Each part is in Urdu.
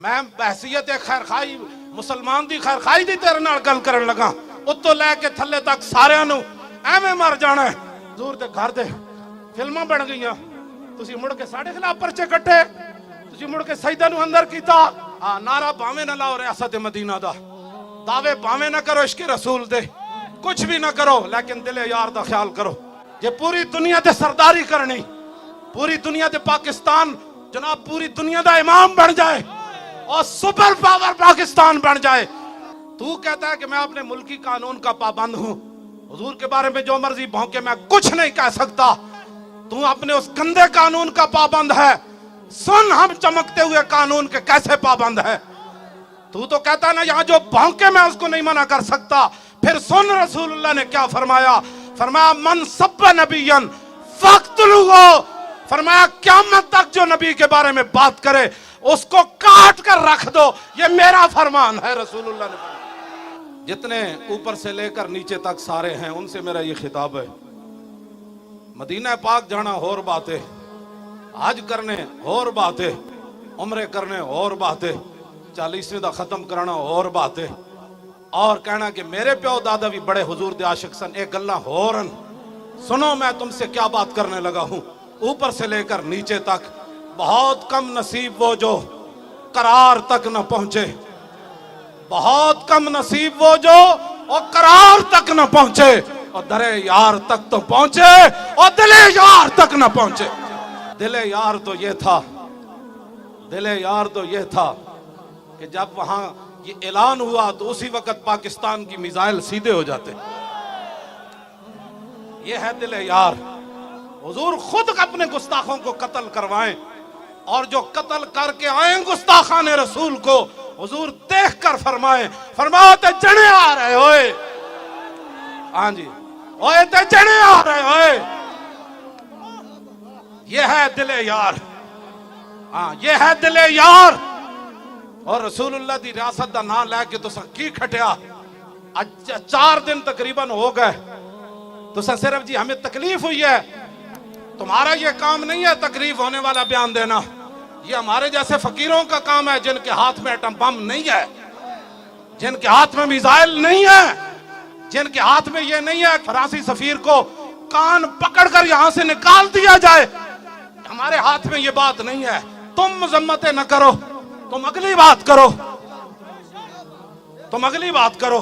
میں بحثیت خیر خائی مسلمان دی خیر خائی دی تیرے نال گل کرن لگا اتو لے کے تھلے تک سارے نو ایویں مر جانا ہے حضور دے گھر دے فلماں بن گئیاں تسی مڑ کے ساڑے خلاف پرچے کٹے تسی مڑ کے سجدہ نو اندر کیتا نعرہ باویں نہ لاؤ ریاست مدینہ دا دعوے باویں نہ کرو عشق رسول دے کچھ بھی نہ کرو لیکن دل یار دا خیال کرو جے پوری دنیا تے سرداری کرنی پوری دنیا تے پاکستان جناب پوری دنیا دا امام بن جائے اور سپر پاور پاکستان بن جائے تو کہتا ہے کہ میں اپنے ملکی قانون کا پابند ہوں حضور کے بارے میں جو مرضی بھونکے میں کچھ نہیں کہہ سکتا تو اپنے اس گندے قانون کا پابند ہے سن ہم چمکتے ہوئے قانون کے کیسے پابند ہے تو کہتا ہے نا یہاں جو بھونکے میں اس کو نہیں منع کر سکتا پھر سن رسول اللہ نے کیا فرمایا فرمایا من سب نبیًا فاقتلوہ فرمایا قیامت تک جو نبی کے بارے میں بات کرے اس کو کاٹ کر رکھ دو یہ میرا فرمان ہے رسول اللہ نے فرمایا جتنے اوپر سے لے کر نیچے تک سارے ہیں ان سے میرا یہ خطاب ہے مدینہ پاک جانا اور بات ہے حج کرنے اور بات ہے عمرے کرنے اور بات ہے 40ویں دا ختم کرنا اور بات ہے اور کہنا کہ میرے پیو دادا بھی بڑے حضور دے عاشق سن ایک گلاں ہورن سنو میں تم سے کیا بات کرنے لگا ہوں اوپر سے لے کر نیچے تک بہت کم نصیب وہ جو قرار تک نہ پہنچے بہت کم نصیب وہ جو اور قرار تک نہ پہنچے اور در یار تک تو پہنچے اور دل یار تک نہ پہنچے دل یار تو یہ تھا دل یار تو یہ تھا کہ جب وہاں یہ اعلان ہوا تو اسی وقت پاکستان کی میزائل سیدھے ہو جاتے یہ ہے دل یار حضور خود اپنے گستاخوں کو قتل کروائیں اور جو قتل کر کے آئیں گستاخان رسول کو حضور دیکھ کر فرمائیں فرماؤ تے جنے آ رہے ہوئے ہاں جی اوئے تے جنے آ رہے ہوئے یہ ہے دل یار ہاں یہ ہے دل یار اور رسول اللہ دی ریاست دا نام لے کے تو کی کھٹیا 4 دن تقریباً ہو گئے تو صرف جی ہمیں تکلیف ہوئی ہے تمہارا یہ کام نہیں ہے تکلیف ہونے والا بیان دینا یہ ہمارے جیسے فقیروں کا کام ہے جن کے ہاتھ میں ایٹم بم نہیں ہے جن کے ہاتھ میں میزائل نہیں ہے جن کے ہاتھ میں یہ نہیں ہے فرانسی سفیر کو کان پکڑ کر یہاں سے نکال دیا جائے ہمارے ہاتھ میں یہ بات نہیں ہے تم مذمتیں نہ کرو تم اگلی بات کرو تم اگلی بات کرو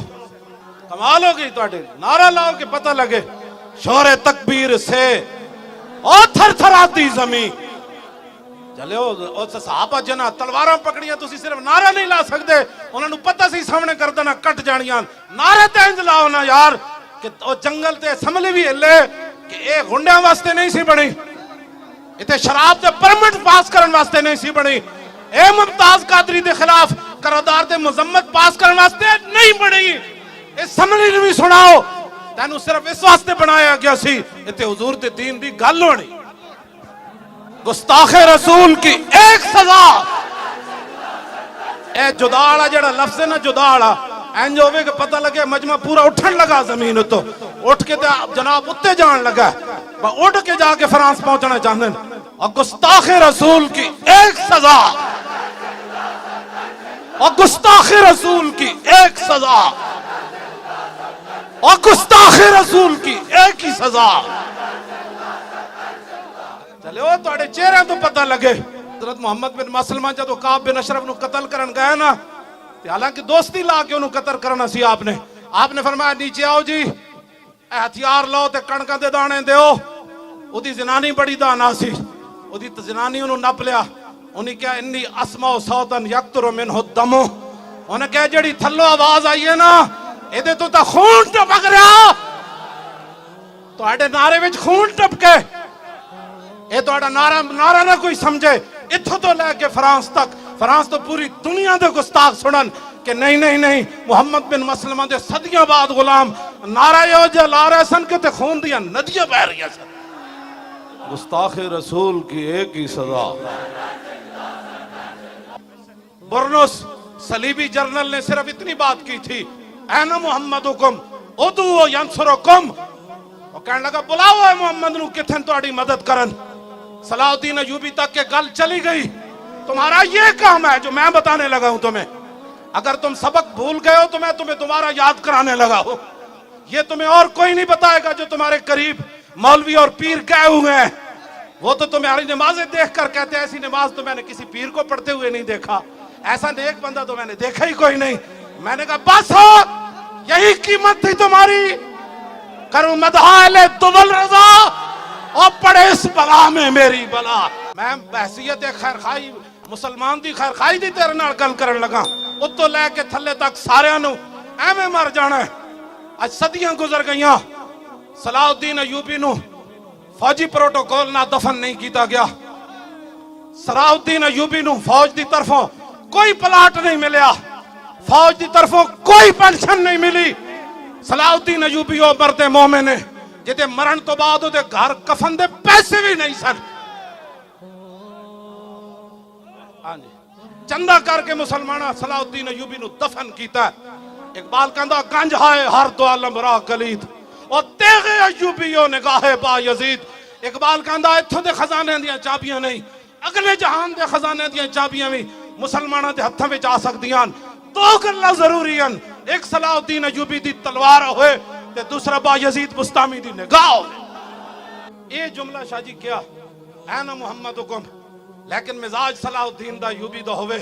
کمال ہو گئی توڑے نعرہ لاؤ کہ پتہ لگے شور تکبیر سے اور تھر تھر آتی زمین چلے ہو صحابہ جنا تلواراں پکڑیاں تو صرف نعرہ نہیں لا سکتے انہوں نے پتہ سی سامنے کر دینا کٹ جانیاں نعرہ تینج لاؤ نا یار کہ جنگل تے اسمبلی بھی ہلے کہ اے گنڈیاں واسطے نہیں سی بڑی اتے شراب تے پرمٹ پاس کرن واسطے نہیں سی بڑی اے ممتاز قادری دے خلاف قرارداد تے مذمت پاس کرن واسطے نہیں بڑی اسمبلی نے بھی سناؤ تینوں صرف اس واسطے بنایا گیا سی اتے حضور تے دین دی گل ہونی گستاخ رسول کی ایک سزا اے جداڑا جڑا لفظ ہے نا جداڑا اینج ہوئے کہ پتہ لگے مجمع پورا اٹھن لگا زمین تو اٹھ کے جناب اتے جان لگا اٹھ کے جا کے فرانس پہنچنا چاہتے ہیں اور گستاخ رسول کی ایک سزا اور گستاخ رسول کی ایک سزا اور گستاخ رسول کی ایک ہی سزا چلے ہو توڑے چہرے تو پتہ لگے حضرت محمد بن مسلمہ جدو کعب بن اشرف نو قتل کرن گئے نا حالانکہ دوستی لا کے انہوں قتل کرنا سی آپ نے فرمایا نیچے آؤ جی ہتھیار لو تے کڑکاں دے دانے دیو او دی زنانی بڑی دانا سی او دی زنانی انہوں نپ لیا انہیں کہا انی اسمع صوتن یقتر منہ الدم انہیں کہا جڑی تھلو آواز آئیے نا ایدے تو تا خون ٹپک رہا تو آڑے نعرے وچ خون ٹپ کے اے تو آڑا نعرہ نہ کوئی سمجھے اتھو تو لے کے فرانس تو پوری دنیا دے گستاخ سنن کہ نہیں محمد بن مسلمہ دے صدیاں بعد غلام نعرہ یو جلا رہے سن کے تے خون دیا ندیاں بہ رہی سن گستاخ رسول کی ایک ہی سزا برنس صلیبی جرنل نے صرف اتنی بات کی تھی این محمدکم ادعو ینصرکم وہ کہنے لگا بلاؤ اے محمد نو کتھن تو آڑی مدد کرن صلاح الدین ایوبی تک کے گل چلی گئی تمہارا یہ کام ہے جو میں بتانے لگا ہوں تمہیں. اگر تم سبق بھول گئے ہو تو میں تمہیں دوبارہ یاد کرانے لگا ہوں. یہ تمہیں اور کوئی نہیں بتائے گا جو تمہارے قریب مولوی اور پیر گئے ہوئے ہیں. وہ تو تمہاری نمازیں دیکھ کر کہتے ہیں ایسی نماز تو میں نے کسی پیر کو پڑھتے ہوئے نہیں دیکھا, ایسا نیک بندہ تو میں نے دیکھا ہی کوئی نہیں. میں نے کہا بس ہو, یہی قیمت تھی تمہاری. کروں مدحال دول رضا اور پڑے اس بلا میں میری بلا. میں بحثیت خیر خائی مسلمان دی خیر خائی دی تیرے نال گل کرن لگا. اتو لے کے تھلے تک سارے نو ایویں مر جانا ہے. اج صدیاں گزر گئیاں, صلاح الدین ایوبی نو فوجی پروٹوکول نہ دفن نہیں کیتا گیا. صلاح الدین ایوبی نو فوج دی طرفوں کوئی پلاٹ نہیں ملیا, فوج دی طرفوں کوئی پینشن نہیں ملی. صلاح الدین ایوبی او مرد مومن ہے جتے مرن تو بعد دے گھر کفن دے پیسے بھی نہیں سن. چندہ کر کے مسلمانہ صلاح الدین ایوبی نو دفن کیتا ہے. اقبال کہندا گنج ہائے ہر دو عالم را کلید اور تیغ ایوبیوں نگاہ با یزید. اقبال کہندا اتھوں دے خزانے دیاں چابیاں نہیں, اگلے جہان دے خزانے دیاں چابیاں بھی مسلمانہ دے ہتھاں وچ آ سکدیاں. دو گلاں ضروری ہیں, ایک صلاح الدین ایوبی دی تلوار ہوئے تے دوسرا با یزید بستامی دی نگاہ ہوئے. یہ جملہ شاہ جی کیا اینا محمدکم, لیکن مزاج صلاح الدین دا ایوبی دا ہوئے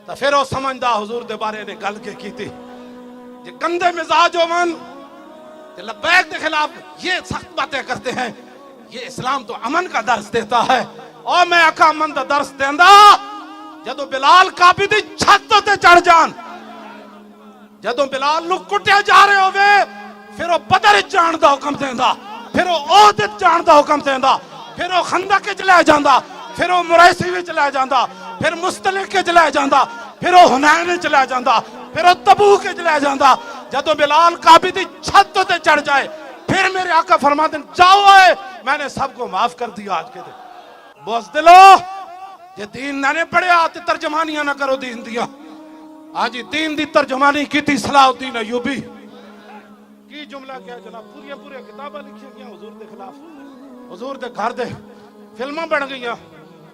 تا پھر وہ سمجھدا حضور دے بارے نے گل کے کی تھی. جے گندے مزاج ہو من تے لبیک دے خلاف یہ سخت باتیں کرتے ہیں. یہ اسلام تو امن کا درس دیتا ہے, اور میں اکا امن دا درس دیندا جدو بلال کعبے دی چھت تے چڑھ جان, جدو بلال نو کٹے جا رہے ہوئے پھر وہ بدر جان دا حکم دیندا, پھر وہ عہد جان دا حکم دیندا, پھر وہ خندق وچ لے جاندا, پھر وہ مریسی وچ لے جاندا, پھر مستلق وچ لے جاندا, پھر وہ حنین وچ لے جاندا, پھر وہ تبوک وچ لے جاندا. جدو بلال کعبے دی چھت تے چڑھ جائے پھر میرے آقا فرماتے ہیں جاؤ آئے میں نے سب کو معاف کر دیا. آج کے دن بزدلو یہ دین نہ نے پڑھے آتے ترجمانیاں نہ کرو دین دیا. آج دین دی ترجمانی کی تھی صلاح الدین ایوبی کی جملہ کیا جناب, پورے کتابہ لکھی گیا حضور دے خلاف, حضور دے گھر دے فلماں بن گئیاں.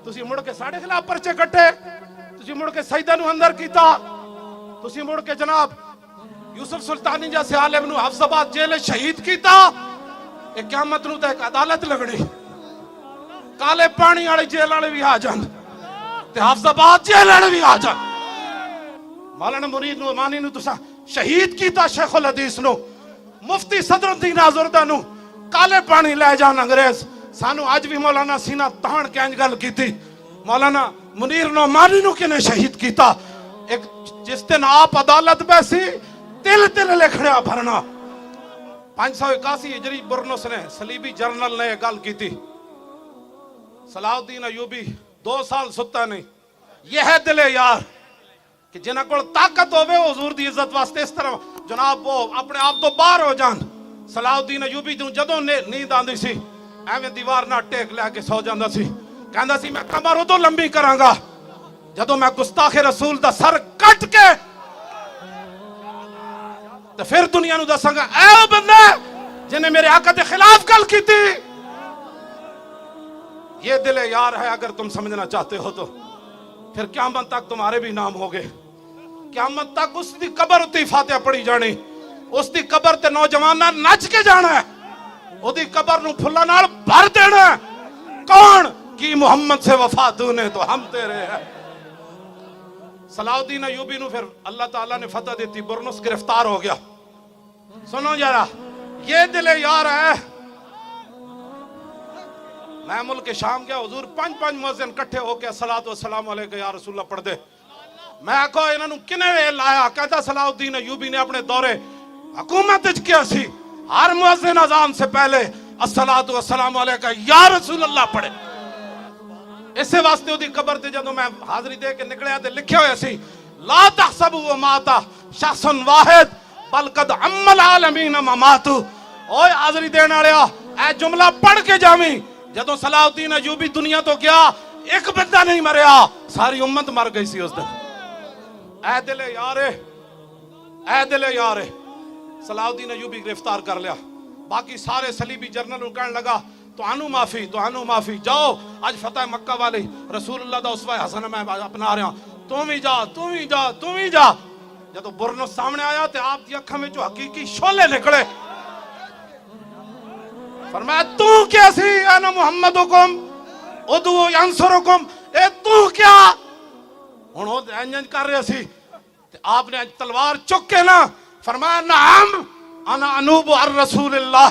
تسی مڑ کے ساڑھے خلاف پرچے کٹے, تسی مڑ کے سیدہ نو اندر کیتا, تسی مڑ کے جناب یوسف سلطانی جیسے عالم نو حفظ آباد جیل شہید کیتا. ایک قیامت نو تے ایک عدالت لگنی, کالے پانی والے جیل والے بھی آ جان تے حفظ آباد جیل والے بھی آ جان. مولانا مرید نو امانی نو تسا شہید کیتا, شیخ الحدیث نو, مفتی صدر الدین آزردہ نو کالے پانی لے جان انگریز. سانو آج بھی مولانا سینہ تہان کے انج گل کیتی. مولانا منیر نو امانی نو کنے شہید کیتا. ایک جس دن آپ عدالت بیسی تل تل لکھڑیا بھرنا. 581 ہجری برنس نے صلیبی جرنل نے گل کیتی. صلاح الدین ایوبی 2 سال ستا نہیں. یہ ہے دل یار کہ جنہ کو طاقت ہوئے حضور دی عزت واسطے اس طرح جناب وہ اپنے آپ تو باہر ہو جان. صلاح الدین ایوبی جدوں نیند آندی سی ایویں دیوار نہ ٹیک لے کے سو جاندا سی, کہندا سی میں کمر ادوں لمبی کراں گا جدوں میں گستاخ رسول دا سر کٹ کے تو پھر دنیا نو دساں گا اے او بندے جنہیں میرے آقا دے خلاف گل کی تھی. یہ دل یار ہے. اگر تم سمجھنا چاہتے ہو تو پھر قیامت تک تمہارے بھی نام ہوگے. قیامت تک اس دی قبر اتی فاتحہ پڑھی جانی, اس دی قبر تے نوجوان نچ کے جانا ہے, او دی قبر نو پھلا نال بھر دینا ہے. کون کی محمد سے وفا دونے تو ہم تیرے ہیں. صلاح الدین ایوبی نو پھر اللہ تعالیٰ نے فتح دیتی, برنس گرفتار ہو گیا. سنو ذرا یہ دل یار ہے. میں ملک شام گیا, حضور 5 مؤذن کٹھے ہو کے الصلوۃ والسلام علیکہ یا رسول اللہ پڑھ دے. میں آکھو انہاں نو کنے وے لایا, کہتا صلاح الدین ایوبی نے اپنے دورے حکومت وچ کیا سی ہر مؤذن اذان سے پہلے الصلوۃ والسلام علیکہ یا رسول اللہ پڑھے. اسے واسطے دی قبر تے جدوں میں حاضری دے کے نکلیا تے لکھیا ہویا سی لا تحسبوا ماتا شخص واحد بل قد عم العالمین ممات. اوے حاضری دین والیا اے جملہ پڑھ کے جاویں. جدوں صلاح الدین ایوبی دنیا تو گیا ایک بندہ نہیں مریا, ساری امت مر گئی سی اس دن. اے دل یارے, اے دل یارے. صلاح الدین ایوبی گرفتار کر لیا. باقی سارے صلیبی جرنل کہنے لگا ਤੁਹਾਨੂੰ ਮਾਫੀ ਜਾਓ ਅੱਜ ਫਤਹ ਮੱਕਾ ਵਾਲੀ ਰਸੂਲullah ਦਾ ਉਸਵਾ ਹਸਨ ਮੈਂ ਅਪਣਾ ਰਿਹਾ ਤੂੰ ਵੀ ਜਾ ਜਦੋਂ ਬੁਰਨੋ ਸਾਹਮਣੇ ਆਇਆ ਤੇ ਆਪ ਦੀ ਅੱਖਾਂ ਵਿੱਚੋਂ ਹਕੀਕੀ ਸ਼ੋਲੇ ਨਿਕਲੇ ਫਰਮਾਇਆ ਤੂੰ ਕਿਆ ਸੀ ਅਨਾ ਮੁਹੰਮਦੁਕਮ ਉਦੂ ਯਨਸੁਰਕਮ ਇਹ ਤੂੰ ਕਿਆ ਹੁਣ ਉਹ ਇੰਜ ਕਰ ਰਿਹਾ ਸੀ ਤੇ ਆਪ ਨੇ ਤਲਵਾਰ ਚੁੱਕ ਕੇ ਨਾ ਫਰਮਾਇਆ ਨਾਮ ਅਨਾ ਅਨੂਬ ਅਰ ਰਸੂਲillah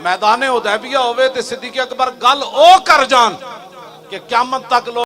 میدان حدیبیہ ہوئے تے صدیق اکبر گل او کر جان کہ قیامت تک لوگ